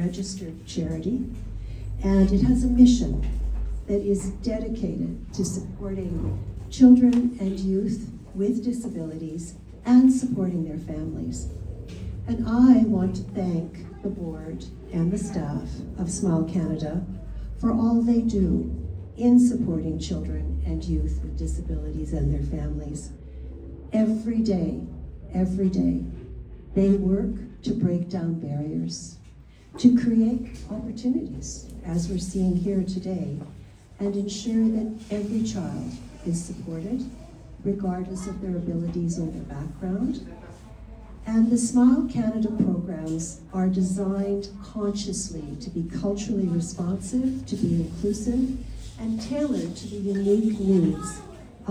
registered charity, and it has a mission that is dedicated to supporting children and youth with disabilities and supporting their families. And I want to thank the board and the staff of Smile Canada for all they do in supporting children and youth with disabilities and their families. Every day, they work to break down barriers, to create opportunities, as we're seeing here today, and ensure that every child is supported, regardless of their abilities or their background. And the Smile Canada programs are designed consciously to be culturally responsive, to be inclusive, and tailored to the unique needs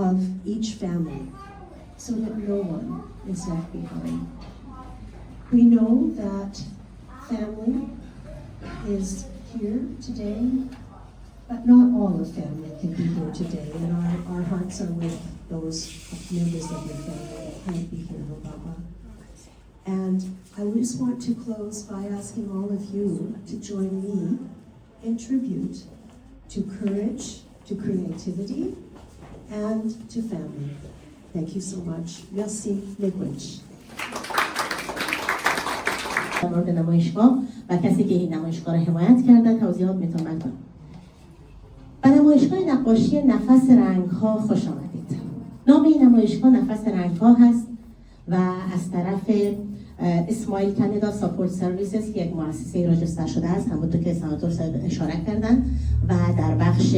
of each family, so that no one is left behind. We know that family is here today, but not all of family can be here today, and our hearts are with those members of your family that can't be here, Rubaba. And I just want to close by asking all of you to join me in tribute to courage, to creativity, and to family. Thank you so much. Merci, Miigwech. در مورد نمایشگاه و کسی که این نمایشگاه را حمایت کرده توضیحات میتونم بدم. به نمایشگاه نقاشی نفس رنگ‌ها خوش آمدید. نام این نمایشگاه نفس رنگ‌ها هست و از طرف اسمایل کانادا ساپورت سرویسز که یک مؤسسه راجستر شده است، همونطور که سناتور صاحب اشاره کردن، و در بخش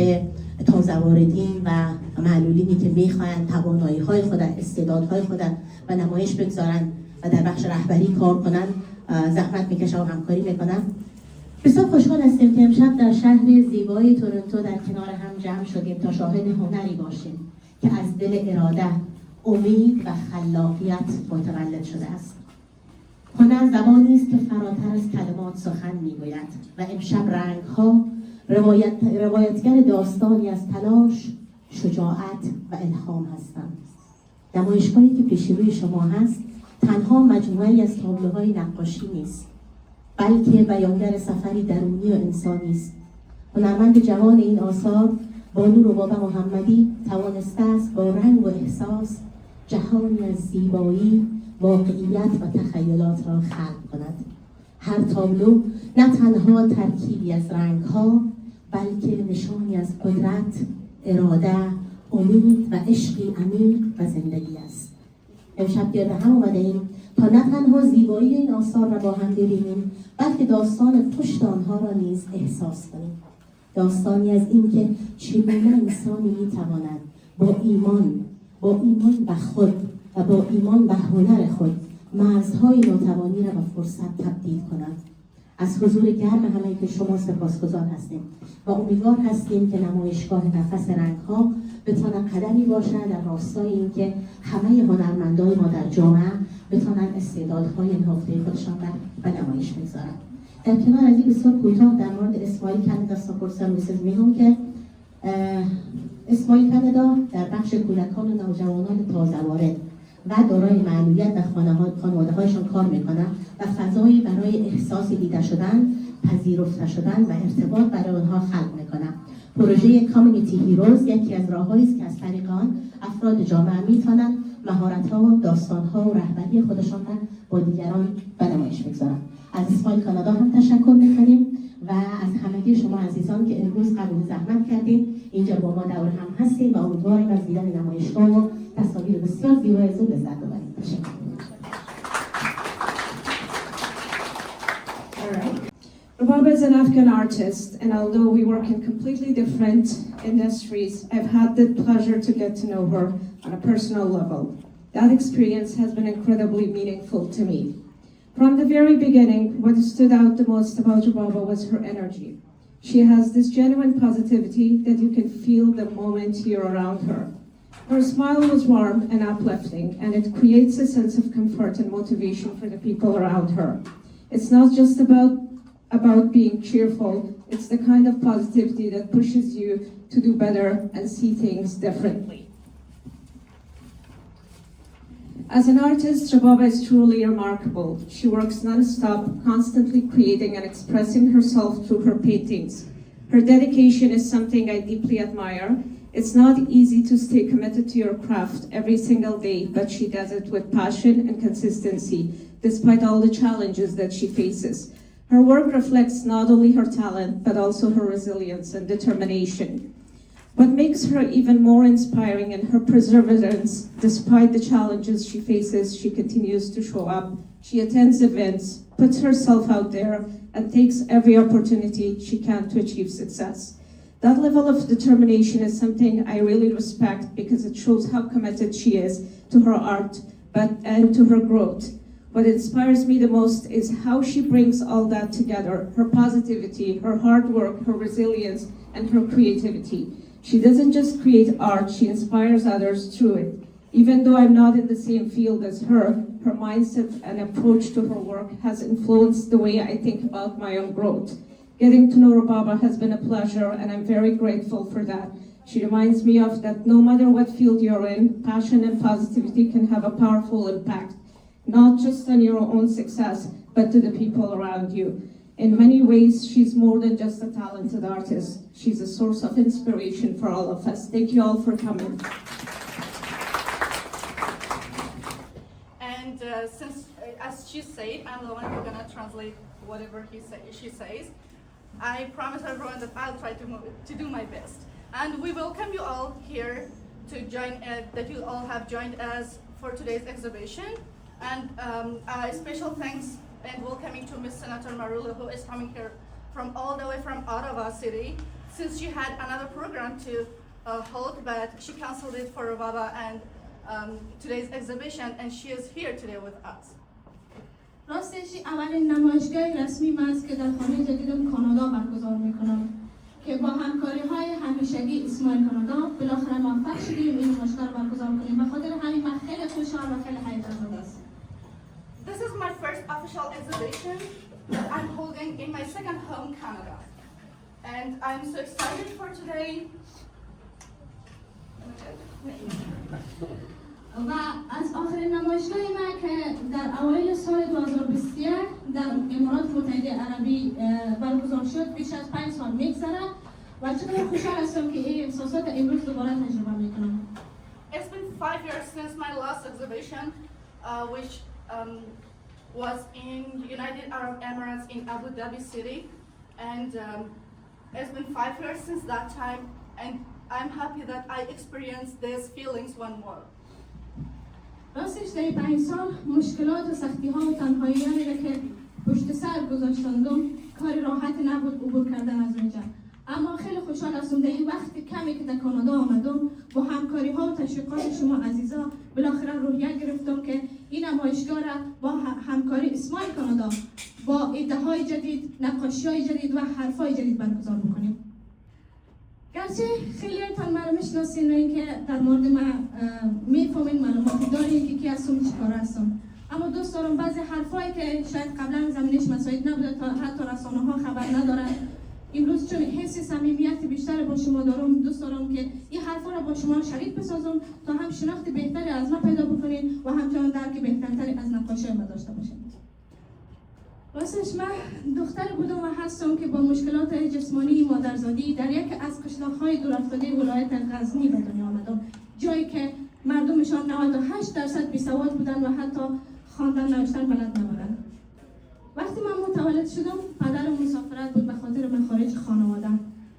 تازه واردین و معلولینی که میخواین توانایی‌های خود، استعدادهای خود و نمایش بگذارن و در بخش رهبری کار کنن، زحمت میکشن و همکاری میکنن. بسیار خوشحال هستیم که امشب در شهر زیبای تورنتو در کنار هم جمع شدیم تا شاهد هنری باشیم که از دل اراده، امید و خلاقیت متولد شده است. هنر زبانی است که فراتر از کلمات سخن میگوید و امشب رنگ‌ها روایتگر داستانی از تلاش، شجاعت و الهام هستند. نمایشگاهی که پیش روی شما هست تنها مجموعه‌ای از تابلوهای نقاشی نیست، بلکه بیانگر سفری درونی و انسانی است. هنرمند جوان این آثار بانو ربابه محمدی توانسته است با رنگ و احساس جهانی از زیبایی، واقعیت و تخیلات را خلق کند. هر تابلو نه تنها ترکیبی از رنگ‌ها، بلکه نشانی از قدرت، اراده، امید و عشقی عمیق و زندگی است. امشب گرد هم آمده‌ایم تا نه تنها زیبایی این آثار را با هم ببینیم، بلکه داستان پشت آنها را نیز احساس کنیم. داستانی از این که چگونه انسانی میتواند با ایمان به خود و با ایمان به هنر خود مرزهای ناتوانی را به فرصت تبدیل کند. از حضور گرم همه که شما سپاسگزار هستیم و امیدوار هستیم که نمایشگاه نفس رنگ‌ها بتواند قدمی باشد در راستای این که همه هنرمندان ما در جامعه بتوانند استعدادهای نهفته خودشان را به نمایش بگذارند. در کنار از این بسیار کوتاه در مورد اسمایل کانادا ساپورت سرویسز میگم که اسمایل کانادا در بخش کودکان و نوجوانان تازه وارد و دارای معلولیت و خانواده‌هایشان کار میکنند و فضایی برای احساس دیده شدن، پذیرفته شدن و ارتباط برای آنها خلق میکنند. پروژه کامیونیتی هیروز یکی از راههایی است که از طریق آن افراد جامعه میتوانند مهارت‌ها و داستان‌ها و رهبری خودشان را با دیگران به نمایش بگذارند. از اسمایل کانادا هم تشکر می‌کنیم و از همگی شما عزیزان که امروز قبول زحمت کردید اینجا با ما دور هم هستیم و امیدواریم از دیدن نمایشگاه و تصاویر بسیار زیبای از او لذت ببرید. تشکر. Rubaba is an Afghan artist, and although we work in completely different industries, I've had the pleasure to get to know her on a personal level. That experience has been incredibly meaningful to me. From the very beginning, what stood out the most about Rubaba was her energy. She has this genuine positivity that you can feel the moment you're around her. Her smile was warm and uplifting, and it creates a sense of comfort and motivation for the people around her. It's not just about being cheerful, it's the kind of positivity that pushes you to do better and see things differently. As an artist, Rababa is truly remarkable. She works non-stop, constantly creating and expressing herself through her paintings. Her dedication is something I deeply admire. It's not easy to stay committed to your craft every single day, but she does it with passion and consistency, despite all the challenges that she faces. Her work reflects not only her talent, but also her resilience and determination. What makes her even more inspiring in her perseverance, despite the challenges she faces, she continues to show up. She attends events, puts herself out there, and takes every opportunity she can to achieve success. That level of determination is something I really respect because it shows how committed she is to her art and to her growth. What inspires me the most is how she brings all that together, her positivity, her hard work, her resilience, and her creativity. She doesn't just create art, she inspires others through it. Even though I'm not in the same field as her mindset and approach to her work has influenced the way I think about my own growth. Getting to know Rababa has been a pleasure, and I'm very grateful for that. She reminds me of that no matter what field you're in, passion and positivity can have a powerful impact, not just on your own success, but to the people around you. In many ways, she's more than just a talented artist. She's a source of inspiration for all of us. Thank you all for coming. And since, as she said, I'm the one who's gonna translate whatever she says, I promise everyone that I'll try to do my best. And we welcome you all here to join, that you all have joined us for today's exhibition. And a special thanks and welcoming to Ms. Senator Marula, who is coming here from all the way from Ottawa City, since she had another program to hold, but she canceled it for Rababa and today's exhibition, and she is here today with us. راستش اولین نمایشگاه رسمی من است که در خانه جدیدم کانادا برگزار میکنم که با همکاری‌های همیشگی اسماعیل کانادا بالاخره موفق شدیم این نمایشگاه رو برگزار کنیم. به خاطر همین من خیلی خوشحال و خیلی هیجان زده است. This is my first official exhibition that I'm holding in my second home, Canada. And I'm so excited for today. و از آخرین نمایشگاه من که در اوایل سال 2021 در امارات متحده عربی برگزار شد بیش از 5 سال میگذره و چقدر خوشحال هستم که این احساسات امروز دوباره تجربه میکنم. It's been 5 years since my last exhibition, which was in United Arab Emirates in Abu Dhabi City, and it's been 5 years since that time, and I'm happy that I experienced these feelings one more. راستش در 5 سال مشکلات و سختی ها و تنهایی را که پشت سر گذاشتندم کاری راحتی نبود عبور کردن از اونجا. اما خیلی خوشحال هستم در این وقت کمی که در کانادا آمدم با همکاری ها و تشویقات شما عزیزا بالاخره روحیه گرفتم که این نمایشگاه را با همکاری اسماعیل کانادا با ایده های جدید، نقاشی های جدید و حرف های جدید برگزار بکنیم. گرچه خیلیتان مرا میشناسین و اینکه در مورد من میفهمین معلوماتی دارین که کی هستم چی کار هستم، اما دوست دارم بعضی حرفایی که شاید قبلا زمینش مساعد نبوده تا حتی رسانه ها خبر ندارن، امروز چون حس صمیمیت بیشتر با شما دارم دوست دارم که این حرفا رو با شما شریک بسازم تا هم شناخت بهتری از من پیدا بکنین و همچنان درک بهتری از نقاشی ما داشته باشین. راستش من دختر بودم و هستم که با مشکلات جسمانی مادرزادی در یک از قشلاق‌های دورافتاده ولایت غزنی به دنیا آمدم، جایی که مردمشان 98% بیسواد بودن و حتی خواندن نوشتن بلد نبودن. وقتی من متولد شدم پدرم مسافرت بود به خاطر من خارج خانواده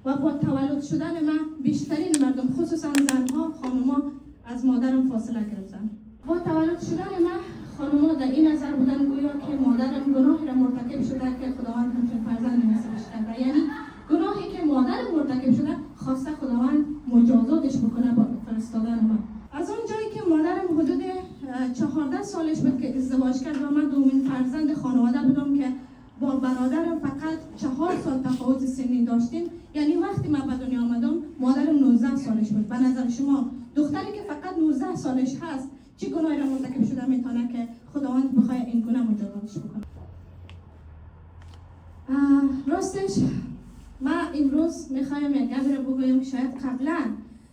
و با تولد شدن من بیشترین مردم خصوصا زنها خانوما از مادرم فاصله گرفتن. با تولد شدن من خانوما در این نظر بودن گویا که مادرم گناهی را مرتکب شده که خداوند همچون فرزند نصیبش کرده، یعنی گناهی که مادرم مرتکب شده خواسته خداوند مجازاتش بکنه با فرستادن من. از اون جایی که مادرم حدود 14 سالش بود که ازدواج کرد و من دومین فرزند خانواده بودم که با برادرم فقط 4 سال تفاوت سنی داشتیم، یعنی وقتی من به دنیا آمدم مادرم 19 سالش بود. به نظر شما دختری که فقط 19 سالش هست چه گناهی را مرتکب شده میتونه که خداوند بخواد این گناه مجازاتش بکنه؟ راستش من امروز میخوایم یک گپی رو بگویم. شاید قبلا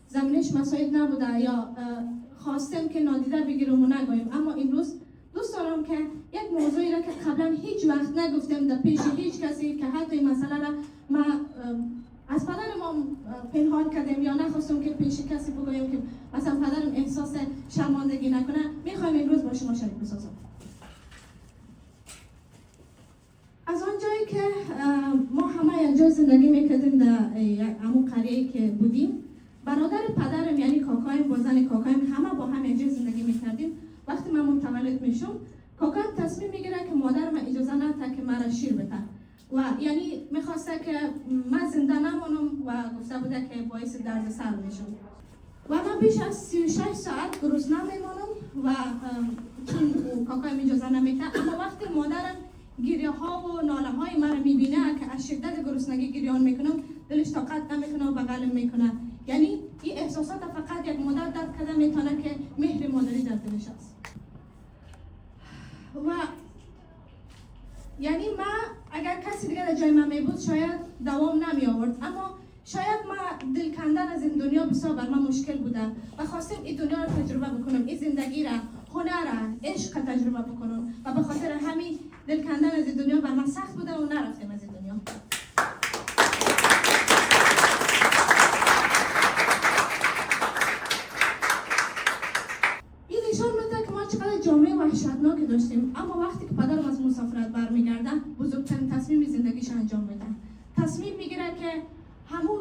زمینش مساعد نبوده یا خواستیم که نادیده بگیریم و نگوییم، اما امروز دوست دارم که یک موضوعی را که قبلا هیچ وقت نگفتم در پیش هیچ کسی که حتی این مسئله را ما از پدرم پنهان کردیم یا نخواستم که پیش کسی بگویم که مثلا پدرم احساس شرمندگی نکنه، میخوایم امروز با شما شریک بسازم. از آنجایی که ما همه یک جای زندگی میکردیم در همون قریه‌ای که بودیم، برادر پدرم یعنی کاکایم با زن کاکایم همه با هم یک جای زندگی میکردیم. وقتی من متولد میشم، کاکایم تصمیم میگیره که مادرم اجازه نده که مرا شیر بده و یعنی میخواسته که من زنده نمانم و گفته بوده که باعث درد سر میشم و من بیش از 36 ساعت گرسنه میمانم و چون کاکایم اجازه نمیده. اما وقتی مادرم گریه ها و ناله های مرا میبینه که از شدت گرسنگی گریان میکنم، دلش طاقت نمیکنه و بغلم میکنه. یعنی این احساسات فقط یک مادر درک کرده میتونه که مهر مادری در دلش است. و یعنی من اگر کسی دیگه در جای من میبود شاید دوام نمی آورد، اما شاید من دل کندن از این دنیا بسیار بر من مشکل بوده و خواستم این دنیا رو تجربه بکنم، این زندگی را، هنر را، عشق را تجربه بکنم و به خاطر همین دل کندن از این دنیا بر من سخت بوده و نرفتم از این دنیا. این نشان میده که ما چقدر جامعه وحشتناکی داشتیم، اما وقتی که پدرم از مسافرت برمیگرده بزرگترین تصمیم زندگیش انجام میده. تصمیم میگیره که همون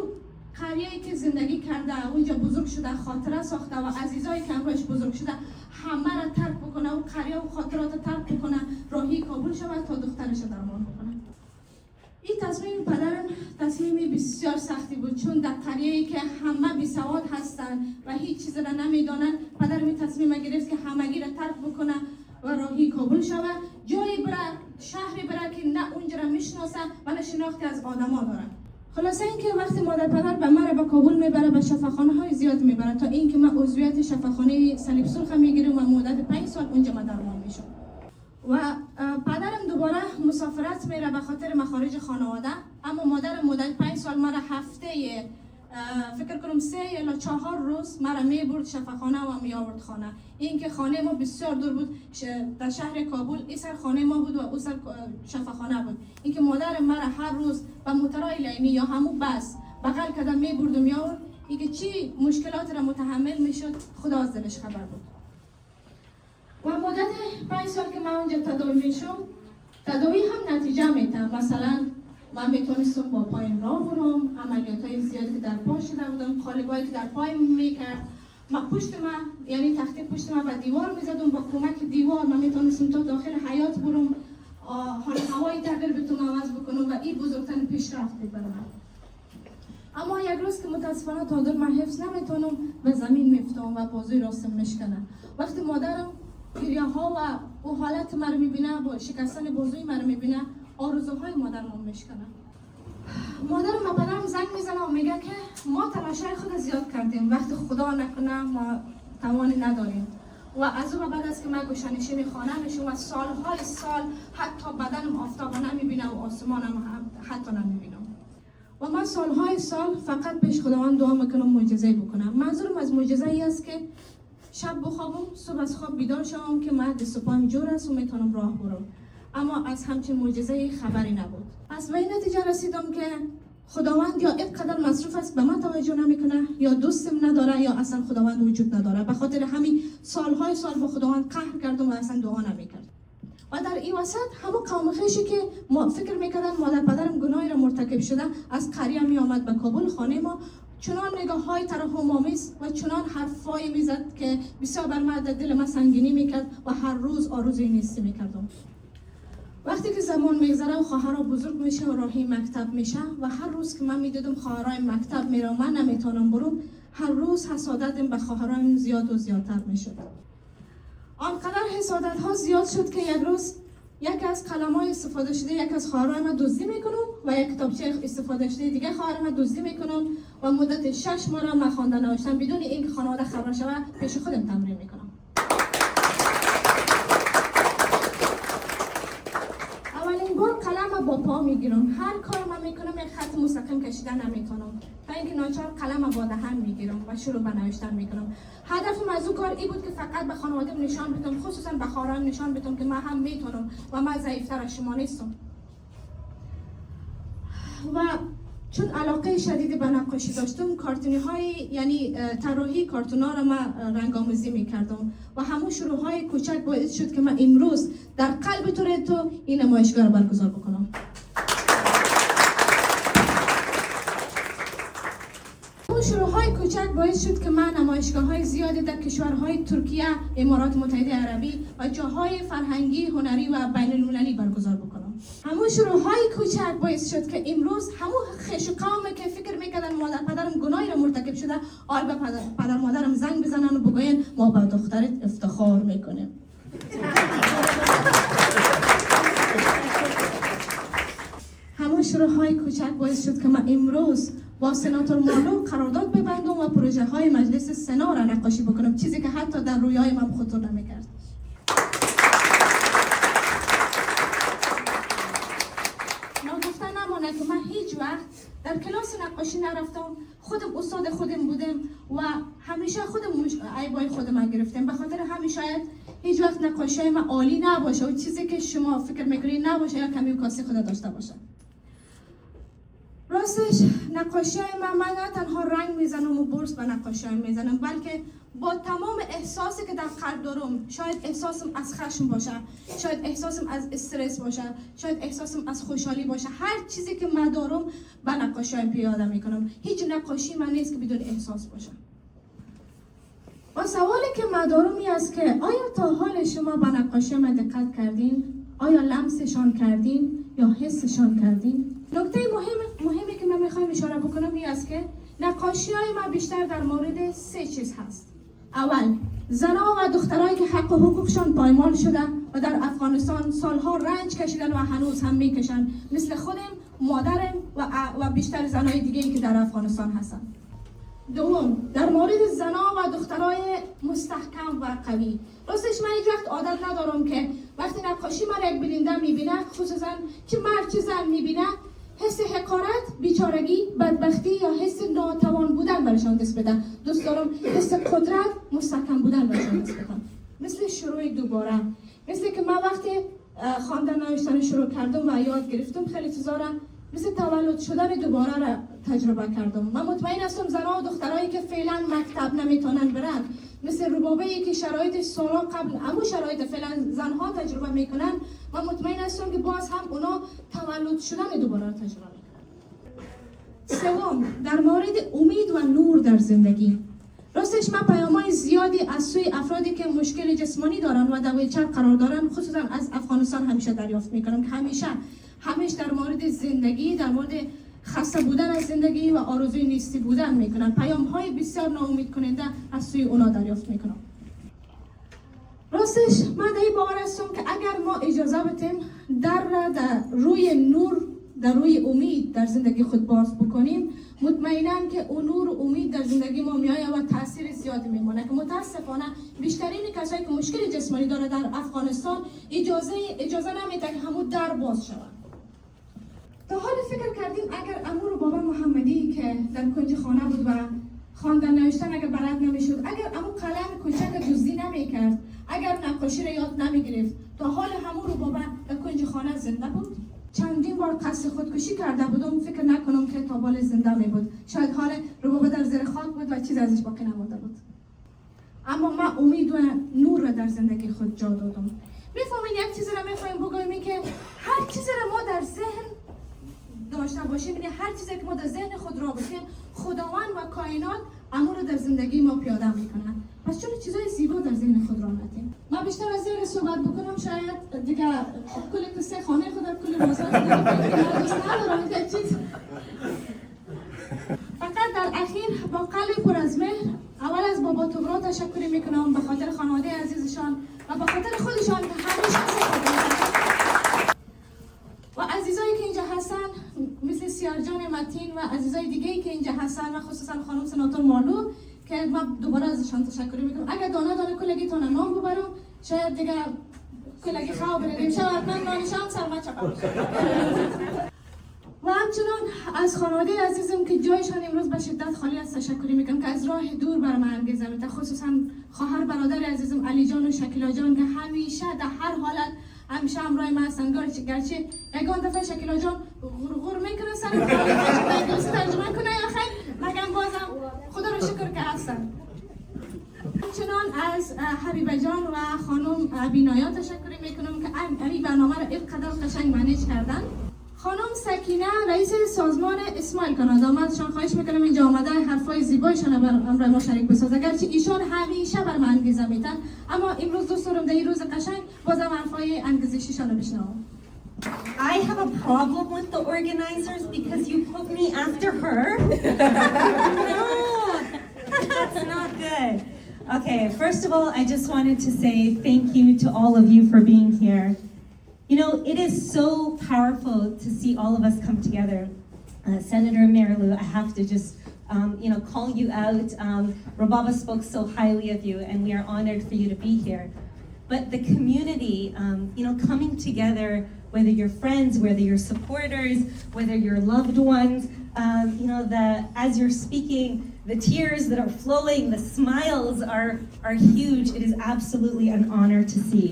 قریه‌ای که زندگی کرده، اونجا بزرگ شده، خاطره ساخته و عزیزایی که همراهش بزرگ شده همه را ترک بکنه و قریه و خاطرات را ترک بکنه، راهی کابل شود تا دخترش را درمان بکنه. این تصمیم پدرم تصمیمی بسیار سختی بود، چون در قریه‌ای که همه بیسواد هستند و هیچ چیز را نمیدانند، پدرم این تصمیم گرفت که همگی را ترک بکنه و راهی کابل شود، جایی بره، شهری بره که نه اونجا را میشناسه و نه شناختی از آدما داره. خلاصه اینکه وقتی مادر پدر به من به کابل میبره، به شفاخانه های زیاد میبره تا اینکه من عضویت شفاخانه صلیب سرخ میگیرم و مدت 5 سال اونجا من درمان میشم. و پدرم دوباره مسافرت میره به خاطر مخارج خانواده، اما مادرم مدت 5 سال مرا هفته فکر کنم 3 یا 4 روز مرا میبرد شفاخانه و میآورد خانه. این که خانه ما بسیار دور بود، در شهر کابل این سر خانه ما بود و اون سر شفاخانه بود. این که مادرم مرا هر روز به موترای لاینی یا همون بس بغل کرده میبرد و میآورد، این که چی مشکلات را متحمل میشد خدا از دلش خبر بود. و مدت 5 سال که من اونجا تداوی میشم، تداوی هم نتیجه میده. مثلا من میتونستم با پایم راه برم، عملیاتای زیادی که در پا شده بودم، خالگاهی که در پایم میکرد، من پشت من یعنی تخته پشت من به دیوار میزدم، با کمک دیوار من میتونستم تا داخل حیات برم، حال هوایی تغییر بتونم عوض بکنم و این بزرگترین پیشرفت بود برای من. اما یک روز که متاسفانه تا دور من حفظ نمیتونم به زمین میفتم و بازوی راستم میشکنه. وقتی مادرم گریه ها و او حالت مرا میبینه، با شکستن بازوی مرا میبینه، آرزوهای مادرم میشکنه. مادرم به پدرم زنگ میزنه و میگه که ما تلاشای خود زیاد کردیم، وقتی خدا نکنه ما توانی نداریم و از او بعد از که من گوشه‌نشین خانه میشم و سالهای سال حتی بدنم آفتاب نمیبینه و آسمانم حتی نمیبینم و من سالهای سال فقط پیش خداوند دعا میکنم معجزه بکنم. منظورم از معجزه ای است که شب بخوابم، صبح از خواب بیدار شوم که من دست و پایم جور است و میتونم راه برم، اما از همچین معجزه خبری نبود. از این نتیجه رسیدم که خداوند یا اینقدر مصروف است به من توجه نمیکنه، یا دوستم نداره، یا اصلا خداوند وجود نداره. به خاطر همین سالهای سال با خداوند قهر کردم و اصلا دعا نمیکرد. و در این وسط همون قوم خویشی که ما فکر میکردن مادر پدرم گناهی را مرتکب شده، از قریه می آمد به کابل خانه ما، چنان نگاه های ترحم‌آمیز و چنان حرفایی میزد که بسیار بر من در دل من سنگینی میکرد و هر روز آرزوی نیستی میکردم. وقتی که زمان میگذره و خواهرها بزرگ میشه و راهی مکتب میشه و هر روز که من میدیدم خواهرای مکتب میره من نمیتونم برم، هر روز حسادتم به خواهرام زیاد و زیادتر میشد. آنقدر حسادت ها زیاد شد که یک روز یک از قلم‌های استفاده شده یک از خواهرای من دزدی میکنم و یک کتابچه استفاده شده دیگه خواهر من دزدی میکنم و مدت 6 ماه را من خواندن نوشتن بدون اینکه خانواده خبر شود پیش خودم تمرین میکنم. اولین بار قلم با پا میگیرم، هر کار من میکنم یک خط مستقیم کشیدن نمیتونم. تا اینکه ناچار قلم با دهن میگیرم و شروع به نوشتن میکنم. هدفم از اون کار این بود که فقط به خانواده‌ام نشان بدم، خصوصا به خواهرام نشان بدم که من هم میتونم و من ضعیفتر از شما نیستم. و چون علاقه شدید به نقاشی داشتم، کارتونی های یعنی طراحی کارتونا را من رنگ‌آمیزی میکردم و همون شروع های کوچک باعث شد که من امروز در قلب تورنتو این نمایشگاه را برگزار بکنم. همون شروع های کوچک باعث شد که من نمایشگاه های زیادی در کشورهای ترکیه، امارات متحده عربی و جاهای فرهنگی، هنری و بین المللی برگزار بکنم. همون شروع های کوچک باعث شد که امروز همون خش و قومی که فکر میکردن مادر پدرم گناهی را مرتکب شده، آل به پدر مادرم زنگ بزنن و بگوین ما به دخترت افتخار میکنیم. همون شروع های کوچک باعث شد که من امروز با سناتور مالو قرارداد ببندم و پروژه های مجلس سنا را نقاشی بکنم، چیزی که حتی در رویای من خطور نمیکرد. نگفتن نمانه که من هیچ وقت در کلاس نقاشی نرفتم، خودم استاد خودم بودم و همیشه خودم عیبای خودم گرفتم. به خاطر همین شاید هیچ وقت نقاشی من عالی نباشه و چیزی که شما فکر میکنید نباشه یا کمی و کاسی خود داشته باشه. راستش نقاشی من نه تنها رنگ میزنم و برس به نقاشی میزنم، بلکه با تمام احساسی که در قلب دارم، شاید احساسم از خشم باشه، شاید احساسم از استرس باشه، شاید احساسم از خوشحالی باشه، هر چیزی که من دارم به نقاشی پیاده میکنم. هیچ نقاشی من نیست که بدون احساس باشه. و سوالی که من دارم این است که آیا تا حال شما به نقاشی من دقت کردین؟ آیا لمسشان کردین یا حسشان کردین؟ نکته مهمی که من میخوایم اشاره بکنم این است که نقاشی های من بیشتر در مورد 3 چیز هست. اول، زنها و دخترایی که حق و حقوقشان پایمال شده و در افغانستان سالها رنج کشیدن و هنوز هم میکشن، مثل خودم، مادرم و بیشتر زنهای دیگه که در افغانستان هستن. دوم، در مورد زنها و دخترای مستحکم و قوی. راستش من هیچ وقت عادت ندارم که وقتی نقاشی من یک بیننده میبینه، خصوصا که مرد چه زن میبینه، حس حقارت، بیچارگی، بدبختی یا حس ناتوان بودن برشان دست بدن. دوست دارم حس قدرت، مستحکم بودن برشان دست بدن. مثل شروع دوباره، مثل که من وقتی خواندن نوشتن شروع کردم و یاد گرفتم خیلی چیزا را مثل تولد شدن دوباره را تجربه کردم. من مطمئن هستم زنها و دخترایی که فعلا مکتب نمیتونن برن، مثل ربابه‌ای که شرایط سالا قبل همون شرایط فعلا زنها تجربه میکنن، من مطمئن هستم که باز هم اونا تولد شدن دوباره را تجربه میکنن. سوم، در مورد امید و نور در زندگی. راستش من پیام‌های زیادی از سوی افرادی که مشکل جسمانی دارن و در ویلچر قرار دارن، خصوصا از افغانستان، همیشه دریافت میکنم که همیشه در مورد زندگی، در مورد خسته بودن از زندگی و آرزوی نیستی بودن میکنن. پیام‌های بسیار ناامید کننده از سوی اونا دریافت میکنم. راستش من در این باور هستم که اگر ما اجازه بدیم در روی نور، در روی امید در زندگی خود باز بکنیم، مطمئنم که اون نور و امید در زندگی ما میآید و تاثیر زیادی میمونه که متاسفانه بیشترین کسایی که مشکل جسمانی داره در افغانستان اجازه نمیده که همون در باز شود. تا حال فکر کردیم اگر امور بابا محمدی که در کنج خانه بود و خواندن نوشتن اگر بلد نمیشد، اگر امو قلم کوچک دزدی نمیکرد، اگر نقاشی را یاد نمیگرفت، تا حال همون بابا در کنج خانه زنده بود؟ چندین بار قصد خودکشی کرده بودم، فکر نکنم که تا بال زنده می بود. شاید حال ربابه در زیر خاک بود و چیز ازش باقی نمانده بود. اما من امید و نور را در زندگی خود جا دادم. میفهمین یک چیز را میخوایم بگوییم که هر چیزی را ما در ذهن داشته باشیم، یعنی هر چیزی که ما در ذهن خود را بکنیم، خداوند و کائنات امور رو در زندگی ما پیاده میکنن. پس چون چیزای زیبا در ذهن خود را ندیم. من بیشتر از این صحبت بکنم، شاید دیگه کل قصه خانه خودم، کل روزا خودم دوست ندارم این چیز. فقط در اخیر با قلب پر از مهر اول از بابا توبرا تشکر میکنم به خاطر خانواده عزیزشان و به خاطر خودشان که همیشه و عزیزایی که اینجا هستن مثل سیارجان متین و عزیزای دیگه‌ای که اینجا هستن و خصوصا خانم سناتور مالو که من دوباره ازشان تشکر میکنم. اگر دانه کلگیتون نام ببرم شاید دیگه کلگی خواب بردیم شاید من نانشان سرما چپم. و همچنان از خانواده عزیزم که جایشان امروز به شدت خالی است تشکری میکنم که از راه دور بر من انگیزه میده، خصوصا خواهر برادر عزیزم علی جان و شکیلا جان که همیشه در هر حالت همیشه همراه من هستن. گرچه یگان دفعه شکیلا جان غرغر میکنه سر انگلیسی ترجمه کنه یا خیر، مگم بازم خدا رو شکر که هستن. همچنان از حبیبه جان و خانم بینایا تشکری میکنم که این برنامه را اینقدر قشنگ منیج کردن. خانم سکینه رئیس سازمان اسمایل کانادا، من ازشان خواهش میکنم اینجا آمده حرفای زیبایشان بر ما شریک بسازه، گرچه ایشان همیشه بر من انگیزه میتن، اما امروز دوست دارم در این روز قشنگ بازم حرفای انگیزشیشان رو بشنوم. I have a problem with the organizers because you put me after her. No, that's not good. Okay, first of all, I just wanted to say thank you to all of you for being here. You know, it is so powerful to see all of us come together. Senator Marilu, I have to just, call you out. Rababa spoke so highly of you, and we are honored for you to be here. But the community, coming together, whether you're friends, whether you're supporters, whether you're loved ones, as you're speaking, the tears that are flowing, the smiles are huge. It is absolutely an honor to see.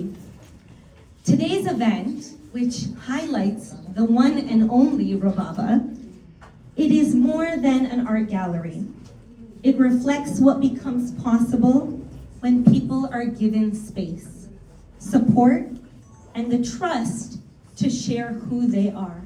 Today's event, which highlights the one and only Rababa, it is more than an art gallery. It reflects what becomes possible when people are given space, support, and the trust to share who they are.